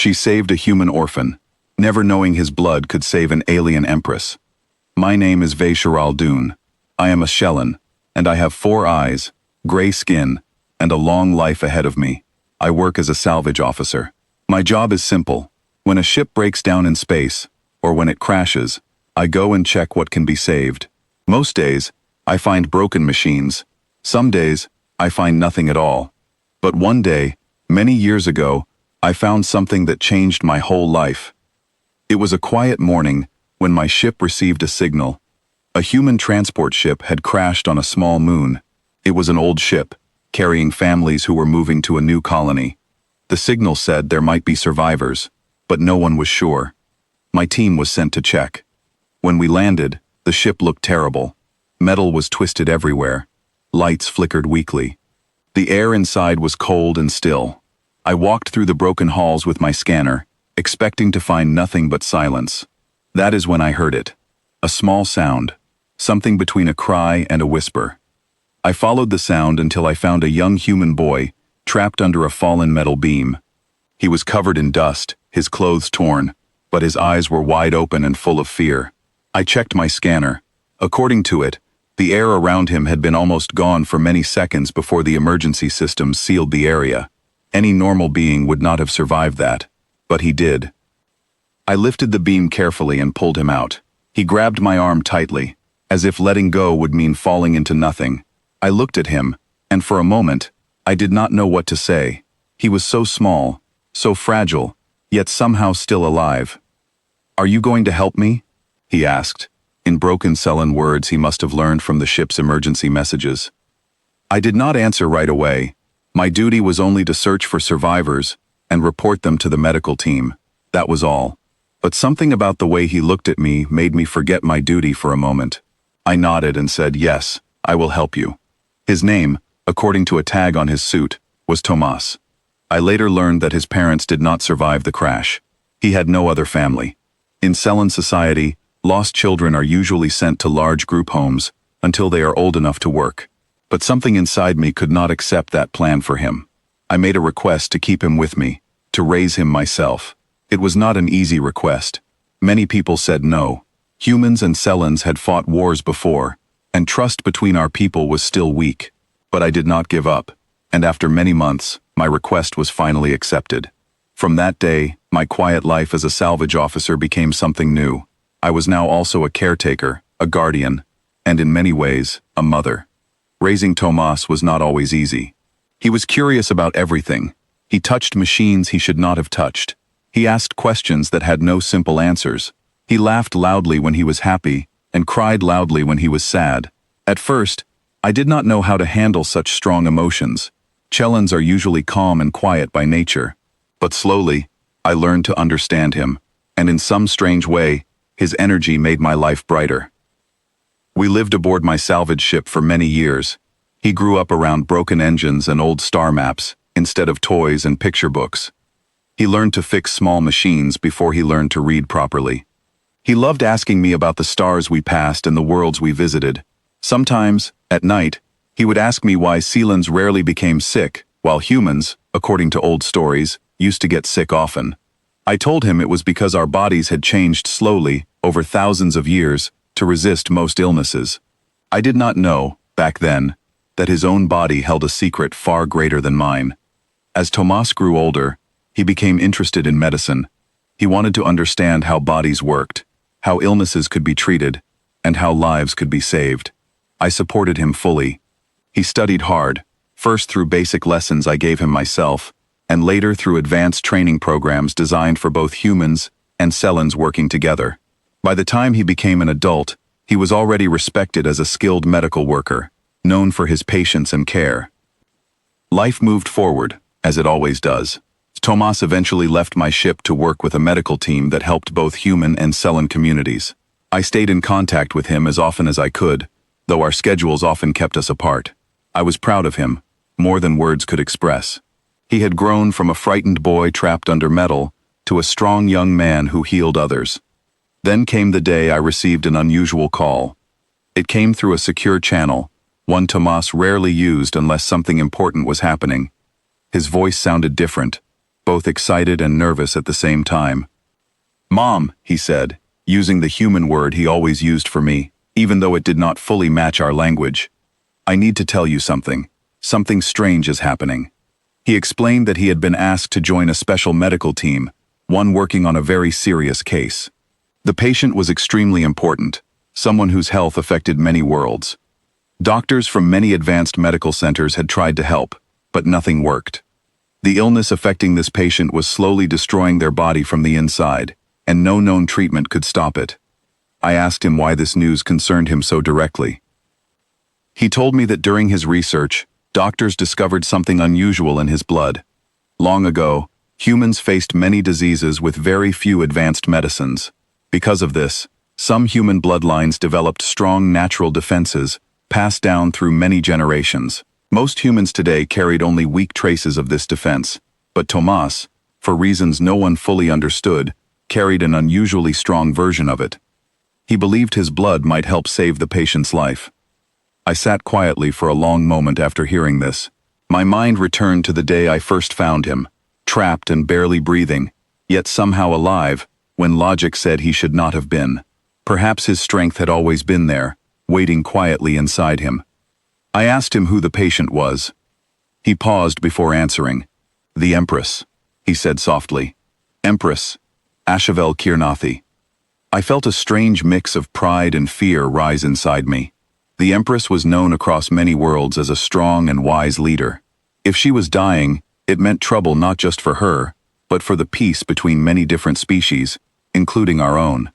She saved a human orphan, never knowing his blood could save an alien Empress. My name is Vaisharal Dune. I am a Shellan, and I have 4 eyes, gray skin, and a long life ahead of me. I work as a salvage officer. My job is simple. When a ship breaks down in space, or when it crashes, I go and check what can be saved. Most days, I find broken machines. Some days, I find nothing at all. But one day, many years ago, I found something that changed my whole life. It was a quiet morning when my ship received a signal. A human transport ship had crashed on a small moon. It was an old ship, carrying families who were moving to a new colony. The signal said there might be survivors, but no one was sure. My team was sent to check. When we landed, the ship looked terrible. Metal was twisted everywhere. Lights flickered weakly. The air inside was cold and still. I walked through the broken halls with my scanner, expecting to find nothing but silence. That is when I heard it. A small sound, something between a cry and a whisper. I followed the sound until I found a young human boy trapped under a fallen metal beam. He was covered in dust, his clothes torn, but his eyes were wide open and full of fear. I checked my scanner. According to it, the air around him had been almost gone for many seconds before the emergency systems sealed the area. Any normal being would not have survived that, but he did. I lifted the beam carefully and pulled him out. He grabbed my arm tightly, as if letting go would mean falling into nothing. I looked at him, and for a moment, I did not know what to say. He was so small, so fragile, yet somehow still alive. "Are you going to help me?" he asked. In broken Sellan words he must have learned from the ship's emergency messages. I did not answer right away. My duty was only to search for survivors and report them to the medical team. That was all. But something about the way he looked at me made me forget my duty for a moment. I nodded and said, "Yes, I will help you." His name, according to a tag on his suit, was Tomas. I later learned that his parents did not survive the crash. He had no other family. In Sellan society, lost children are usually sent to large group homes until they are old enough to work. But something inside me could not accept that plan for him. I made a request to keep him with me, to raise him myself. It was not an easy request. Many people said no. Humans and Sellans had fought wars before, and trust between our people was still weak. But I did not give up, and after many months, my request was finally accepted. From that day, my quiet life as a salvage officer became something new. I was now also a caretaker, a guardian, and in many ways, a mother. Raising Tomas was not always easy. He was curious about everything. He touched machines he should not have touched. He asked questions that had no simple answers. He laughed loudly when he was happy, and cried loudly when he was sad. At first, I did not know how to handle such strong emotions. Chellans are usually calm and quiet by nature. But slowly, I learned to understand him, and in some strange way, his energy made my life brighter. We lived aboard my salvage ship for many years. He grew up around broken engines and old star maps, instead of toys and picture books. He learned to fix small machines before he learned to read properly. He loved asking me about the stars we passed and the worlds we visited. Sometimes, at night, he would ask me why Sealans rarely became sick, while humans, according to old stories, used to get sick often. I told him it was because our bodies had changed slowly, over thousands of years, to resist most illnesses. I did not know, back then, that his own body held a secret far greater than mine. As Tomas grew older, he became interested in medicine. He wanted to understand how bodies worked, how illnesses could be treated, and how lives could be saved. I supported him fully. He studied hard, first through basic lessons I gave him myself, and later through advanced training programs designed for both humans and Sellans working together. By the time he became an adult, he was already respected as a skilled medical worker, known for his patience and care. Life moved forward, as it always does. Tomas eventually left my ship to work with a medical team that helped both human and Sellan communities. I stayed in contact with him as often as I could, though our schedules often kept us apart. I was proud of him, more than words could express. He had grown from a frightened boy trapped under metal to a strong young man who healed others. Then came the day I received an unusual call. It came through a secure channel, one Tomas rarely used unless something important was happening. His voice sounded different. both excited and nervous at the same time. "Mom," he said, using the human word he always used for me, even though it did not fully match our language. "I need to tell you something. Something strange is happening." He explained that he had been asked to join a special medical team, one working on a very serious case. The patient was extremely important, someone whose health affected many worlds. Doctors from many advanced medical centers had tried to help, but nothing worked. The illness affecting this patient was slowly destroying their body from the inside, and no known treatment could stop it. I asked him why this news concerned him so directly. He told me that during his research, doctors discovered something unusual in his blood. Long ago, humans faced many diseases with very few advanced medicines. Because of this, some human bloodlines developed strong natural defenses, passed down through many generations. Most humans today carried only weak traces of this defense, but Tomas, for reasons no one fully understood, carried an unusually strong version of it. He believed his blood might help save the patient's life. I sat quietly for a long moment after hearing this. My mind returned to the day I first found him, trapped and barely breathing, yet somehow alive, when logic said he should not have been. Perhaps his strength had always been there, waiting quietly inside him. I asked him who the patient was. He paused before answering. "The Empress," he said softly. "Empress, Ashavel Kirnathi." I felt a strange mix of pride and fear rise inside me. The Empress was known across many worlds as a strong and wise leader. If she was dying, it meant trouble not just for her, but for the peace between many different species, including our own.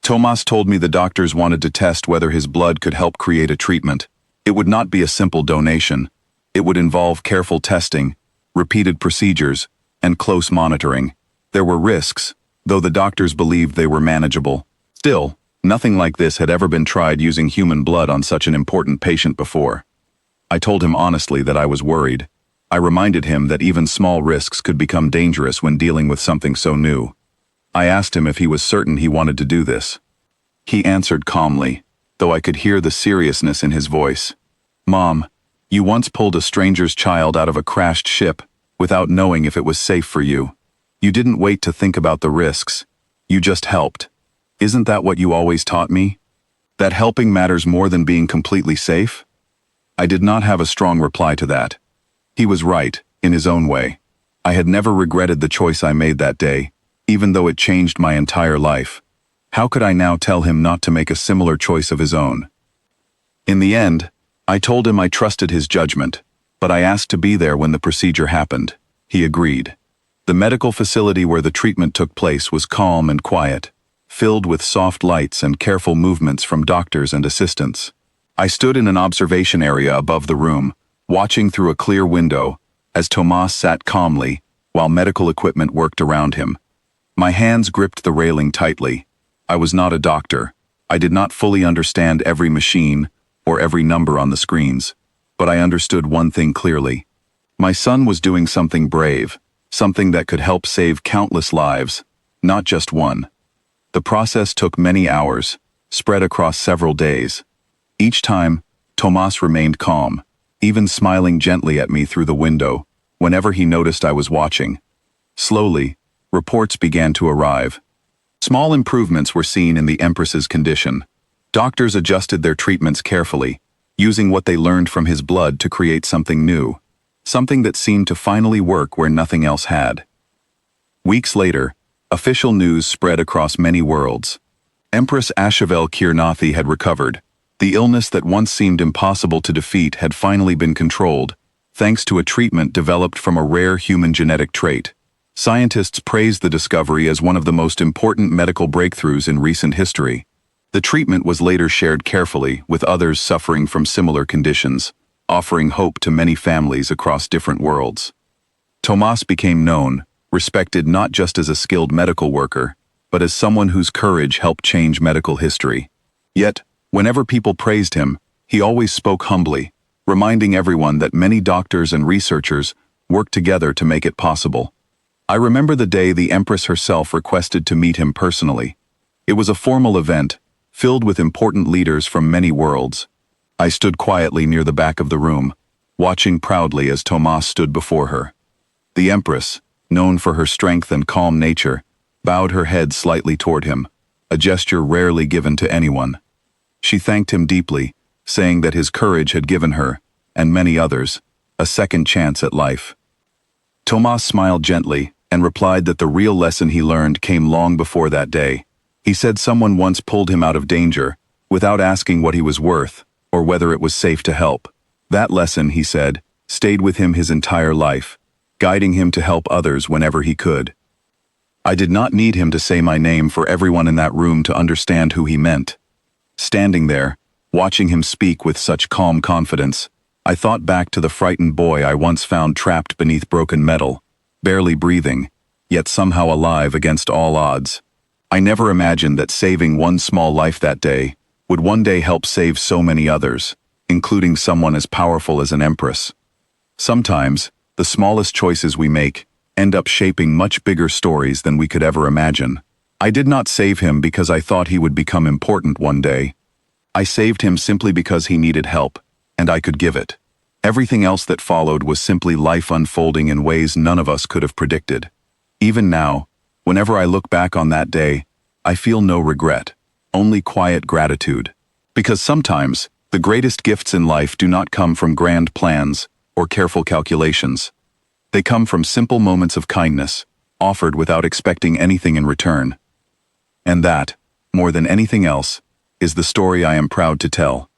Tomas told me the doctors wanted to test whether his blood could help create a treatment. It would not be a simple donation. It would involve careful testing, repeated procedures, and close monitoring. There were risks, though the doctors believed they were manageable. Still, nothing like this had ever been tried using human blood on such an important patient before. I told him honestly that I was worried. I reminded him that even small risks could become dangerous when dealing with something so new. I asked him if he was certain he wanted to do this. He answered calmly, though I could hear the seriousness in his voice. "Mom, you once pulled a stranger's child out of a crashed ship without knowing if it was safe for you. You didn't wait to think about the risks. You just helped. Isn't that what you always taught me? That helping matters more than being completely safe?" I did not have a strong reply to that. He was right, in his own way. I had never regretted the choice I made that day, even though it changed my entire life. How could I now tell him not to make a similar choice of his own? In the end, I told him I trusted his judgment, but I asked to be there when the procedure happened. He agreed. The medical facility where the treatment took place was calm and quiet, filled with soft lights and careful movements from doctors and assistants. I stood in an observation area above the room, watching through a clear window, as Tomas sat calmly, while medical equipment worked around him. My hands gripped the railing tightly. I was not a doctor. I did not fully understand every machine or every number on the screens, but I understood one thing clearly. My son was doing something brave, something that could help save countless lives, not just one. The process took many hours, spread across several days. Each time, Tomas remained calm, even smiling gently at me through the window, whenever he noticed I was watching. Slowly, reports began to arrive. Small improvements were seen in the Empress's condition. Doctors adjusted their treatments carefully, using what they learned from his blood to create something new, something that seemed to finally work where nothing else had. Weeks later, official news spread across many worlds. Empress Ashavel Kirnathi had recovered. The illness that once seemed impossible to defeat had finally been controlled, thanks to a treatment developed from a rare human genetic trait. Scientists praised the discovery as one of the most important medical breakthroughs in recent history. The treatment was later shared carefully with others suffering from similar conditions, offering hope to many families across different worlds. Tomas became known, respected not just as a skilled medical worker, but as someone whose courage helped change medical history. Yet, whenever people praised him, he always spoke humbly, reminding everyone that many doctors and researchers worked together to make it possible. I remember the day the Empress herself requested to meet him personally. It was a formal event, filled with important leaders from many worlds. I stood quietly near the back of the room, watching proudly as Tomas stood before her. The Empress, known for her strength and calm nature, bowed her head slightly toward him, a gesture rarely given to anyone. She thanked him deeply, saying that his courage had given her, and many others, a second chance at life. Tomas smiled gently and replied that the real lesson he learned came long before that day. He said someone once pulled him out of danger, without asking what he was worth, or whether it was safe to help. That lesson, he said, stayed with him his entire life, guiding him to help others whenever he could. I did not need him to say my name for everyone in that room to understand who he meant. Standing there, watching him speak with such calm confidence, I thought back to the frightened boy I once found trapped beneath broken metal, barely breathing, yet somehow alive against all odds. I never imagined that saving one small life that day would one day help save so many others, including someone as powerful as an empress. Sometimes, the smallest choices we make end up shaping much bigger stories than we could ever imagine. I did not save him because I thought he would become important one day. I saved him simply because he needed help, and I could give it. Everything else that followed was simply life unfolding in ways none of us could have predicted. Even now, whenever I look back on that day, I feel no regret, only quiet gratitude. Because sometimes, the greatest gifts in life do not come from grand plans or careful calculations. They come from simple moments of kindness, offered without expecting anything in return. And that, more than anything else, is the story I am proud to tell.